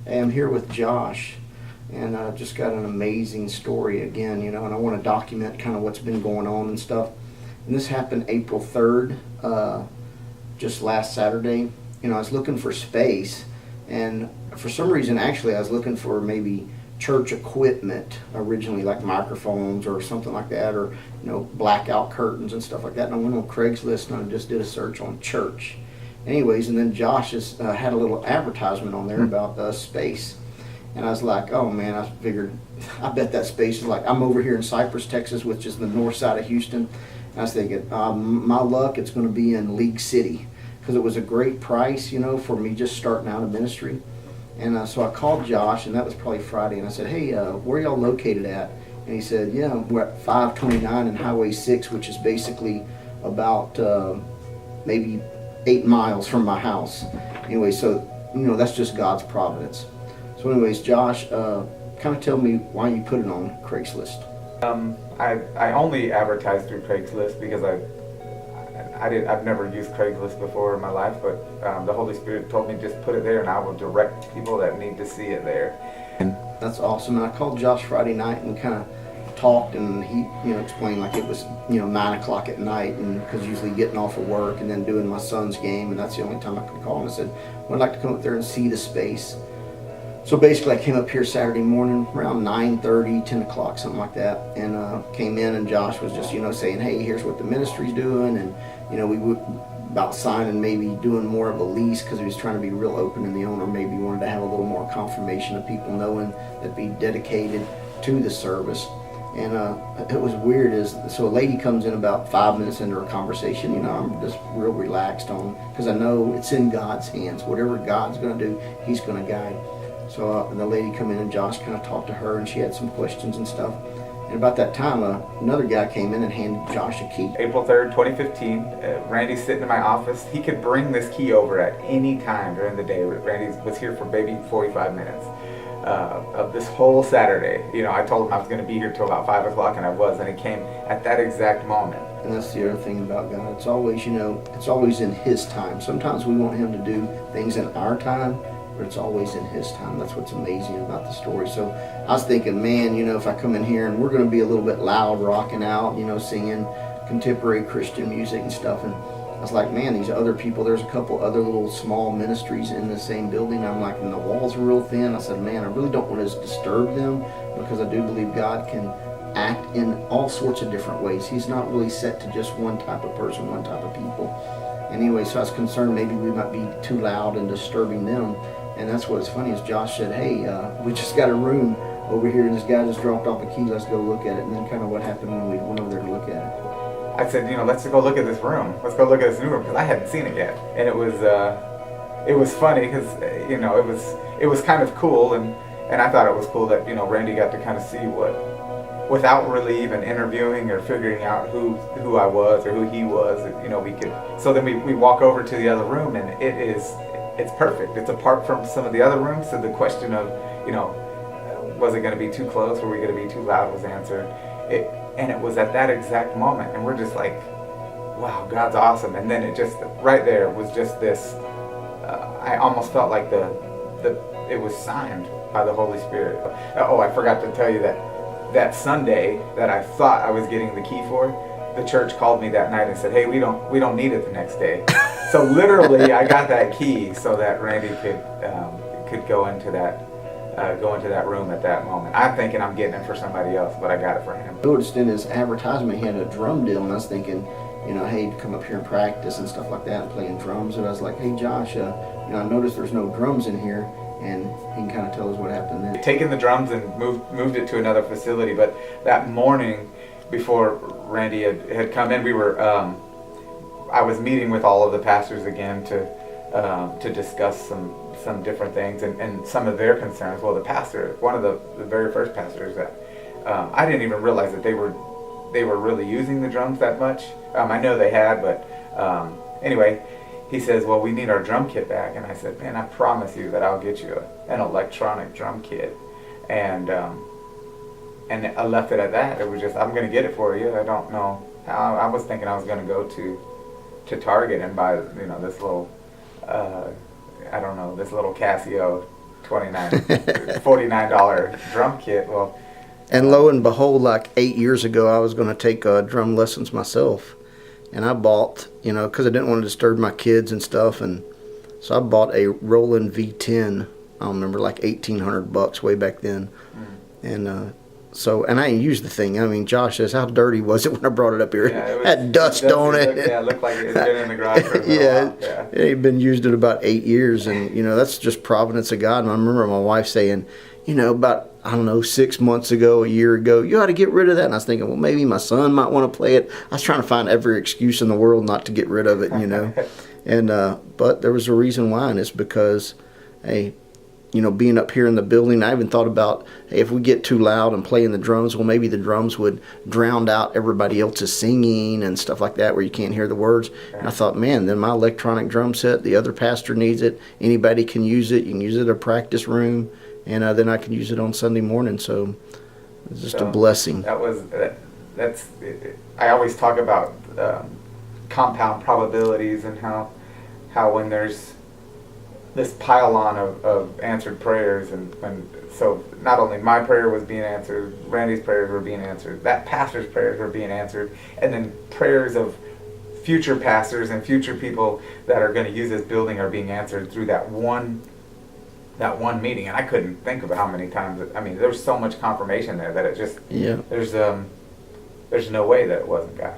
Hey, I'm here with Josh, and just got an amazing story again, and I want to document kind of what's been going on and stuff. And this happened April 3rd, just last Saturday. I was looking for space, and for some reason, actually, I was looking for maybe church equipment originally, like microphones or something like that, or blackout curtains and stuff like that. And I went on Craigslist and I just did a search on church. Anyways, and then Josh has had a little advertisement on there about space. And I was like, oh man, I figured, I bet that space is like, I'm over here in Cypress, Texas, which is the north side of Houston. And I was thinking, my luck, it's going to be in League City, because it was a great price, for me just starting out in ministry. And so I called Josh, and that was probably Friday, and I said, hey, where are y'all located at? And he said, yeah, we're at 529 and Highway 6, which is basically about maybe 8 miles from my house. Anyway, so, that's just God's providence. So anyways, Josh, kind of tell me why you put it on Craigslist. I only advertised through Craigslist because I've never used Craigslist before in my life, but the Holy Spirit told me just put it there and I will direct people that need to see it there. And that's awesome. And I called Josh Friday night and kind of talked, and he explained like it was 9 o'clock at night, and because usually getting off of work and then doing my son's game, and that's the only time I could call. And I said, well, I'd like to come up there and see the space. So basically I came up here Saturday morning around 9:30, 10 o'clock, something like that, and came in, and Josh was just saying, hey, here's what the ministry's doing, and we would about signing, maybe doing more of a lease, because he was trying to be real open, and the owner maybe wanted to have a little more confirmation of people knowing that'd be dedicated to the service. And it was weird, so a lady comes in about 5 minutes into our conversation. I'm just real relaxed on, because I know it's in God's hands. Whatever God's going to do, He's going to guide. So the lady come in, and Josh kind of talked to her, and she had some questions and stuff. And about that time, another guy came in and handed Josh a key. April 3rd, 2015, Randy's sitting in my office. He could bring this key over at any time during the day. Randy was here for maybe 45 minutes of this whole Saturday. I told him I was going to be here till about 5 o'clock, and I was, and he came at that exact moment. And that's the other thing about God. It's always, it's always in His time. Sometimes we want Him to do things in our time, but it's always in His time. That's what's amazing about the story. So I was thinking, man, if I come in here and we're going to be a little bit loud, rocking out, singing contemporary Christian music and stuff, and I was like, man, these other people, there's a couple other little small ministries in the same building. I'm like, and the walls are real thin. I said, man, I really don't want to disturb them, because I do believe God can act in all sorts of different ways. He's not really set to just one type of person, one type of people. Anyway, so I was concerned maybe we might be too loud and disturbing them. And that's what's funny is Josh said, hey, we just got a room over here, and this guy just dropped off a key. Let's go look at it. And then kind of what happened when we went over there to look at it. I said, let's go look at this room. Let's go look at this new room, because I hadn't seen it yet. And it was funny, because it was kind of cool, and I thought it was cool that Randy got to kind of see what, without really even interviewing or figuring out who I was or who he was. We could. So then we walk over to the other room, and it's perfect. It's apart from some of the other rooms. So the question of was it going to be too close? Were we going to be too loud? Was answered. And it was at that exact moment, and we're just like, wow, God's awesome. And then it just, right there was just this, I almost felt like it was signed by the Holy Spirit. Oh, I forgot to tell you that Sunday that I thought I was getting the key for, the church called me that night and said, hey, we don't need it the next day. So literally I got that key so that Randy could go into that room at that moment. I'm thinking I'm getting it for somebody else, but I got it for him. I noticed in his advertisement he had a drum deal, and I was thinking, hey, come up here and practice and stuff like that, and playing drums. And I was like, hey, Josh, I noticed there's no drums in here, and he can kind of tell us what happened then. Taking the drums and moved it to another facility, but that morning before Randy had come in, we were I was meeting with all of the pastors again to discuss some different things and some of their concerns. Well, the pastor, one of the very first pastors that I didn't even realize that they were really using the drums that much. I know they had, but anyway, he says, well, we need our drum kit back. And I said, man, I promise you that I'll get you an electronic drum kit. And I left it at that. It was just, I'm going to get it for you. I don't know how. I was thinking I was going to go to Target and buy, this little, this little Casio $49 drum kit. Well, And lo and behold, like 8 years ago, I was going to take drum lessons myself. And I bought, because I didn't want to disturb my kids and stuff. And so I bought a Roland V10. I don't remember, like $1,800 way back then. And and I used the thing. I mean, Josh says, how dirty was it when I brought it up here? it had dust on it. It looked like it had been in the garage for a while. Yeah, it had been used in about 8 years. And, that's just providence of God. And I remember my wife saying, about, I don't know, 6 months ago, a year ago, you ought to get rid of that. And I was thinking, well, maybe my son might want to play it. I was trying to find every excuse in the world not to get rid of it, And, but there was a reason why, and it's because, hey, being up here in the building, I even thought about, hey, if we get too loud and playing the drums, well, maybe the drums would drown out everybody else's singing and stuff like that where you can't hear the words. And I thought, man, then my electronic drum set, the other pastor needs it. Anybody can use it. You can use it in a practice room, and then I can use it on Sunday morning. So it's just a blessing. I always talk about compound probabilities and how when there's this pile-on of answered prayers, and so not only my prayer was being answered, Randy's prayers were being answered, that pastor's prayers were being answered, and then prayers of future pastors and future people that are going to use this building are being answered through that one meeting. And I couldn't think of how many times. I mean, there was so much confirmation there that it just there's no way that it wasn't God.